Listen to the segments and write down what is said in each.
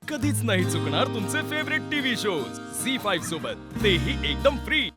कधीच नाही चुकणार तुमचे फेवरेट टीव्ही शोज झी5 सोबत, तेही एकदम फ्री।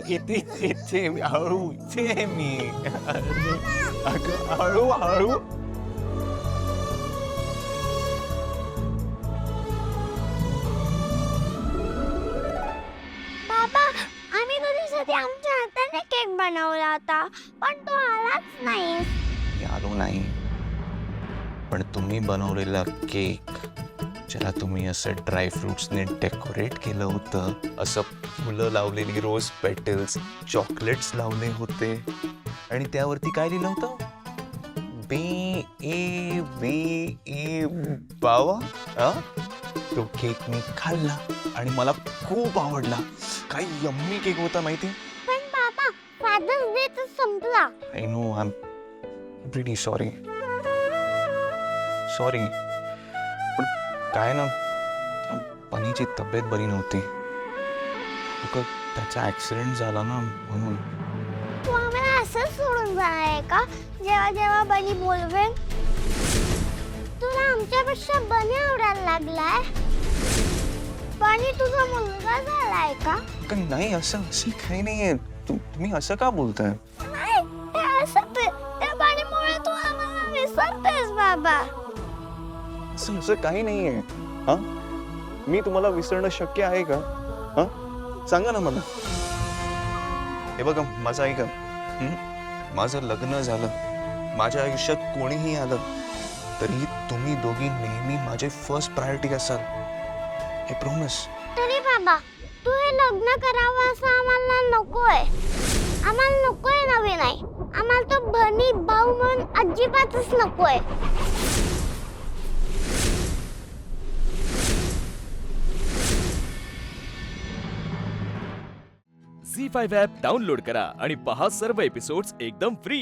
इथे हळू इथे मी हळू हळू बाबा, आम्ही तुझ्यासाठी आमच्या हाताने केक बनवला होता, पण तो आलाच नाही। मी आलो नाही, पण तुम्ही बनवलेला केक ज्याला तुम्ही असं ड्रायफ्रुट्सने डेकोरेट केलं होतं, असं फुलं लावलेली रोज पेटल्स, चॉकलेट्स लावले होते आणि त्यावरती काय लिहिलं होतं? BABE बावा। तो केक मी खाल्ला आणि मला खूप आवडला। काय यम्मी केक होता माहिती? पण बाबा, फादर्स डे तर संपला। I know, I'm really sorry. पण काय ना, पनीची तब्येत बरी नव्हती, त्याचा ऍक्सिडेंट झाला ना, म्हणून। तू आम्हाला असंच सोडून जाणार आहे का? जेव्हा जेव्हा बनी बोलवेन, तुला आमच्यापेक्षा बनी आवडायला लागलाय? बनी तुझा मुलगा झालाय का? नाही, असं काही नाहीये। तुम्ही असं का बोलताय? नाही, त्या बनीमुळे तू आम्हाला विसरतेस बाबा। असं काही नाहीये। हा, मी तुम्हाला विसरणं शक्य आहे का? हा, सांगा ना मला। हे बघा, माझं ऐका, माझं लग्न झालं, माझ्या आयुष्यात कोणीही आलं तरी तुम्ही दोघी नेहमी माझे फर्स्ट प्रायोरिटी असाल, हे प्रॉमिस। तरी बाबा, तू हे लग्न करावं असं आम्हाला नकोय। आम्हाला नकोय नवीन आहे, आम्हाला तो बनी भाऊ म्हणून अजिबातच नकोय। झी5 ॲप डाउनलोड करा आणि पहा सर्व एपिसोड्स एकदम फ्री।